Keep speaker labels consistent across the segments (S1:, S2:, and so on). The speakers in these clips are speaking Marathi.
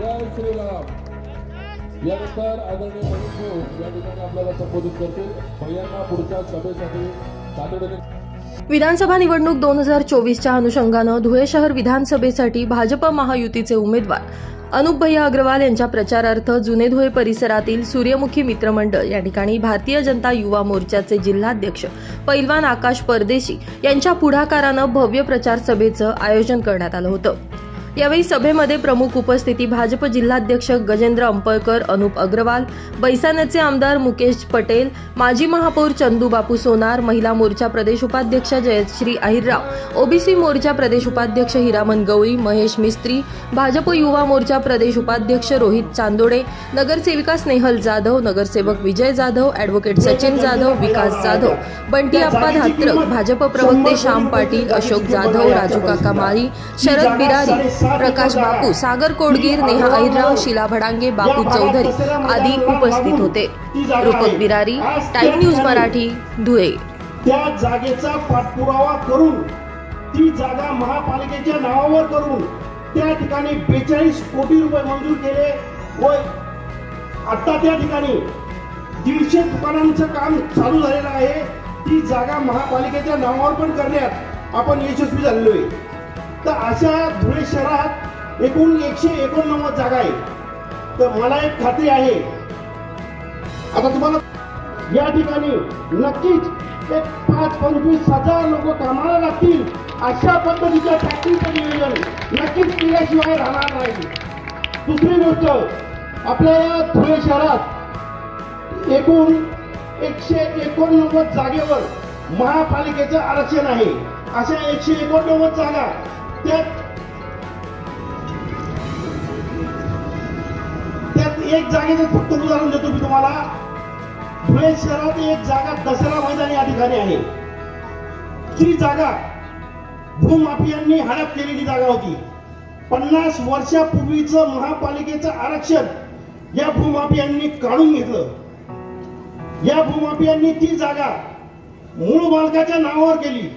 S1: जय श्रीराम। यानंतर आदरणीय मनीष या ठिकाणी आपल्याला संबोधित करतील। भैयांना पुढच्या सभेसाठी तातडीने
S2: विधानसभा निवडणूक 2024च्या अनुषंगानं धुळे शहर विधानसभेसाठी भाजप महायुतीचे उमेदवार अनुप भैया अग्रवाल यांच्या प्रचारार्थ जुने धुळे परिसरातील सूर्यमुखी मित्रमंडळ या ठिकाणी भारतीय जनता युवा मोर्चाचे जिल्हाध्यक्ष पैलवान आकाश परदेशी यांच्या पुढाकारानं भव्य प्रचार सभेचं आयोजन करण्यात आलं होतं। यावेळी सभेमध्ये प्रमुख उपस्थिती भाजप जिल्हाध्यक्ष गजेंद्र अंपळकर, अनुप अग्रवाल, बैसानाचे आमदार मुकेश पटेल, माजी महापौर चंदू बापू सोनार, महिला मोर्चा प्रदेश उपाध्यक्ष जयश्री अहिरराव, ओबीसी मोर्चा प्रदेश उपाध्यक्ष हिरामन गवळी, महेश मिस्त्री, भाजप युवा मोर्चा प्रदेश उपाध्यक्ष रोहित चांदोडे, नगरसेविका स्नेहल जाधव, नगरसेवक विजय जाधव, ॲडव्होकेट सचिन जाधव, विकास जाधव, बंटी अप्पा धात्रक, भाजप प्रवक्ते श्याम पाटील, अशोक जाधव, राजू काका माळी, शरद बिरारी, प्रकाश बापू, सागर कोडगीर, नेहा अहिरराव, शीला भडांगे, बापू चौधरी आदी उपस्थित होते। रूपक बिरारी, टाइम न्यूज मराठी, धुळे।
S3: त्या जागेचा पाठपुरावा करून ती जागा महापालिकेच्या नावावर करून त्या ठिकाणी 42 कोटी रुपये मंजूर केले व आता त्या ठिकाणी 150 दुकानांचं काम चालू झालेलं आहे। ती जागा महापालिकेच्या नावावर पण करण्यात आपण यशस्वी झालेलो आहे। तर अशा धुळे शहरात एकूण 189 जागा आहे। तर मला एक खात्री आहे, आता तुम्हाला या ठिकाणी नक्कीच एक 5-25 हजार लोक कामाला लागतील अशा पद्धतीच्या फॅक्टरीचं नियोजन नक्कीच केल्याशिवाय राहणार नाही। दुसरी गोष्ट, आपल्या या धुळे शहरात एकूण 189 जागेवर महापालिकेचं आरक्षण आहे। अशा 189 जागा त्यात एक जागेचं फक्त उदाहरण देतो मी तुम्हाला। धुळे शहरात एक जागा दसरा मैदान या ठिकाणी आहे। ती जागा भूमाफियांनी हडप केलेली जागा होती। 50 वर्षापूर्वीचं महापालिकेचं आरक्षण या भूमाफियांनी काढून घेतलं। या भूमाफियांनी ती जागा मूळ मालकाच्या नावावर केली।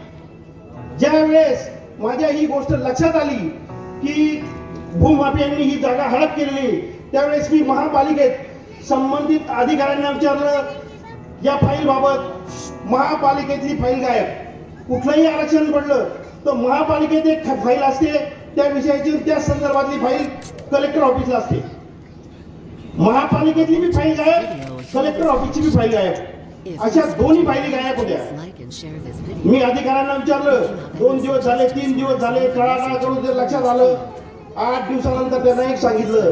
S3: ज्या वेळेस माझ्या ही गोष्ट लक्षात आली की भूमाफियांनी ही जागा हडप केलेली, त्यावेळेस मी महापालिकेत संबंधित अधिकाऱ्यांना विचारलं, या फाईल बाबत महापालिकेतली फाईल गायब, कुठलंही आरक्षण पडलं तर महापालिकेत एक फाईल असते, त्या विषयाची त्या संदर्भातली फाईल कलेक्टर ऑफिसला असते। महापालिकेतली बी फाईल गायब, कलेक्टर ऑफिसची बी फाईल गायब, अशा दोन्ही फायली गायब होत्या। मी अधिकाऱ्यांना विचारलं, 2 दिवस झाले, 3 दिवस झाले, टाळाटाळ करून ते लक्षात आलं। 8 दिवसानंतर त्यांना एक सांगितलं,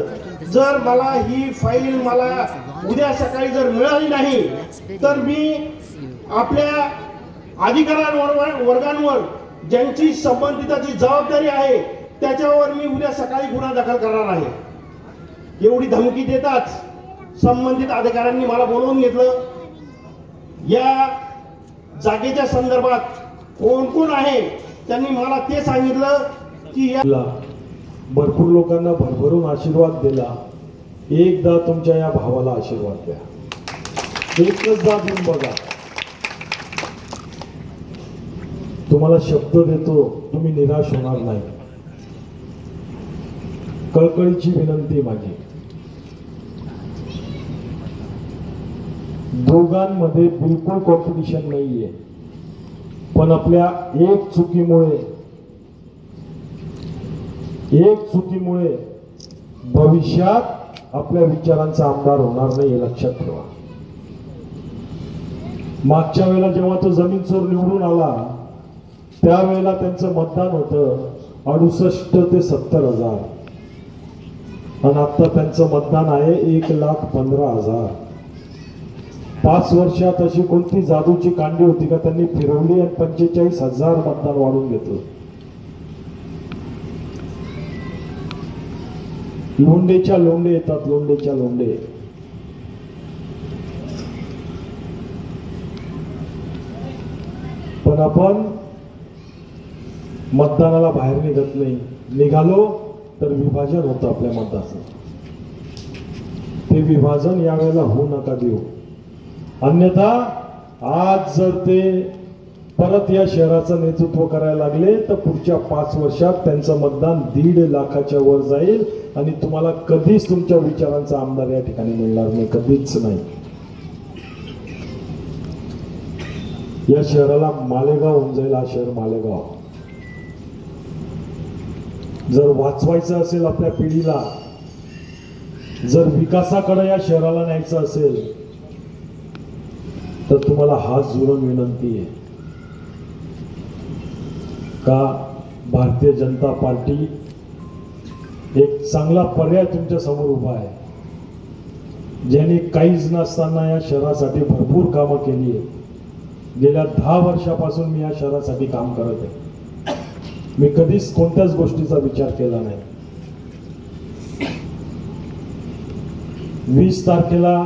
S3: जर मला ही फाईल मला उद्या सकाळी जर मिळाली नाही तर मी आपल्या अधिकाऱ्यांवर वर्गांवर ज्यांची संबंधिताची जबाबदारी आहे त्याच्यावर मी उद्या सकाळी गुन्हा दाखल करणार आहे। एवढी धमकी देताच संबंधित अधिकाऱ्यांनी मला बोलवून घेतलं। या जागेच्या संदर्भात कोण कोण आहे त्यांनी मला ते सांगितलं की
S4: भरपूर लोकांना भरभरून आशीर्वाद दिला। एकदा तुमच्या या भावाला आशीर्वाद द्या, एकदा देऊन बघा। तुम्हाला शब्द देतो, तुम्ही निराश होणार नाही। कळकळीची विनंती माझी, दोघांमध्ये बिलकुल कॉम्पिटिशन नाहीये, पण आपल्या एक चुकीमुळे भविष्यात आपल्या विचारांचा आमदार होणार नाही, हे लक्षात ठेवा। मागच्या वेळेला जेव्हा तो जमीन चोर निवडून आला त्यावेळेला त्यांचं मतदान होतं 68 ते 70 हजार आणि आता त्यांचं मतदान आहे 1,15,000। 5 वर्षात अशी कोणती जादूची कांडी होती का त्यांनी फिरवली आणि 45,000 मतदान वाढून घेतलं। लोंडेच्या लोंडे येतात, लोंडेच्या लोंडे। पण आपण मतदानाला बाहेर निघत नाही, निघालो तर विभाजन होतं आपल्या मताचं। ते विभाजन यावेळेला होऊ नका देऊ, अन्यथा आज जर ते परत या शहराचं नेतृत्व करायला लागले तर पुढच्या 5 वर्षात त्यांचं मतदान 1.5 लाखाच्या वर जाईल आणि तुम्हाला कधीच तुमच्या विचारांचा आमदार या ठिकाणी मिळणार नाही, कधीच नाही. या शहराला मालेगाव होऊन जाईल. हा शहर मालेगाव जर वाचवायचं असेल आपल्या पिढीला, जर विकासाकडे या शहराला न्यायचं असेल तर तुम्हाला हात जोडून विनंती आहे का भारतीय जनता पार्टी एक चांगला पर्याय तुमच्या समोर उभा आहे. ज्यांनी काहीच नसताना या शहरासाठी भरपूर कामं केली आहे. गेल्या 10 वर्षापासून मी या शहरासाठी काम करत आहे. मी कधीच कोणत्याच गोष्टीचा विचार केला नाही. 20 तारखेला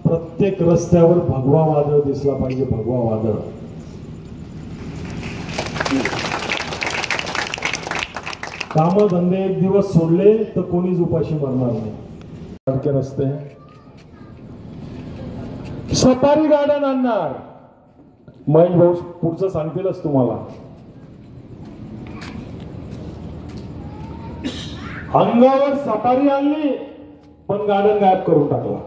S4: प्रत्येक रस्त्यावर भगवा वादळ दिसला पाहिजे, भगवा वादळ. काम धंदे एक दिवस सोडले तर कोणीच उपाशी मरणार नाही. सारखे रस्ते, सफारी गार्डन आणणार. महेश भाऊ पुढचं सांगतीलच तुम्हाला. अंगावर सफारी आणली पण गार्डन गायब करून टाकला.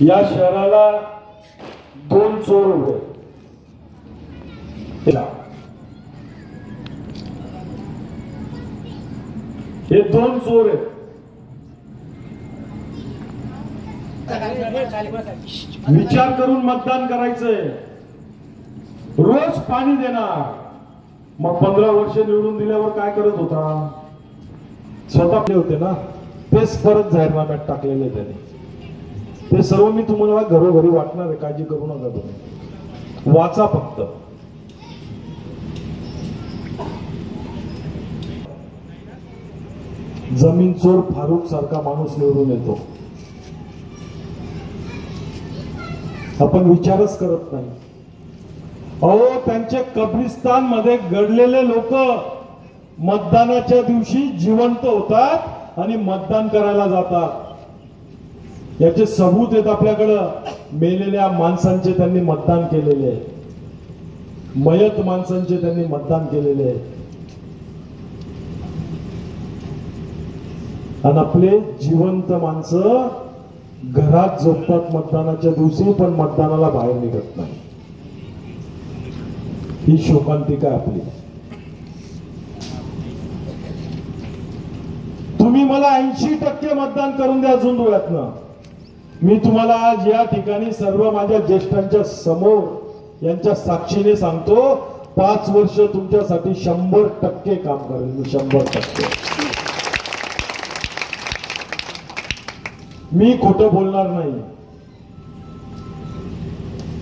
S4: या शहराला 2 चोर उभे. हे 2 चोर आहेत. विचार करून मतदान करायचंय. रोज पाणी देणार. मग 15 वर्ष निवडून दिल्यावर काय करत होता? स्वतः होते ना, तेच परत जाहीरनाम्यात टाकलेले त्यांनी. ते सर्व मी तुम्हाला घरोघरी वाटणार आहे, काळजी करू नका तुम्ही. वाचा फक्त. जमीन चोर फारुख सारखा माणूस निवडून येतो. आपण विचारच करत नाही. अहो, त्यांचे कब्रिस्तान मध्ये गडलेले लोक मतदानाच्या दिवशी जिवंत होतात आणि मतदान करायला जातात. याचे सबूत आहेत आपल्याकडं. मेलेल्या माणसांचे त्यांनी मतदान केलेले, मयत माणसांचे त्यांनी मतदान केलेले. आणि आपले जिवंत माणसं घरात झोपतात मतदानाच्या दिवशी, पण मतदानाला बाहेर निघत नाही. ही शोकांतिका आपली. तुम्ही मला 80% मतदान करून द्या अजून डोळ्यातनं. मी तुम्हाला आज या ठिकाणी सर्व माझ्या ज्येष्ठांच्या समोर यांच्या साक्षीने सांगतो, 5 वर्ष तुमच्यासाठी 100% काम करेल मी. 100%. मी खोटं बोलणार नाही.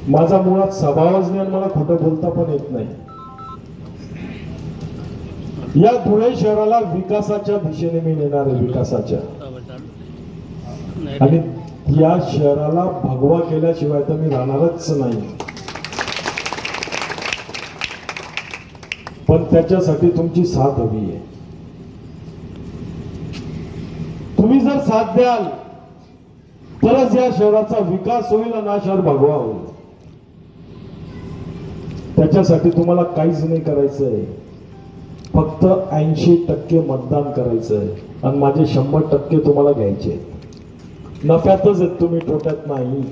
S4: माझा मुळात स्वभावच नाही आणि मला खोटं बोलता पण येत नाही. या धुळे शहराला विकासाच्या दिशेने मी नेणार आहे, विकासाच्या. आणि या शहराला भगवा केल्याशिवाय तर मी राहणारच नाही. पण त्याच्यासाठी तुमची साथ हवी आहे. तुम्ही जर साथ द्याल तरच या शहराचा विकास होईल आणि हा शहर भगवा होईल. त्याच्यासाठी तुम्हाला काहीच नाही करायचंय, फक्त 80% मतदान करायचंय आणि माझे 100% तुम्हाला घ्यायचे. नफ्यातच आहेत तुम्ही, तोट्यात नाही.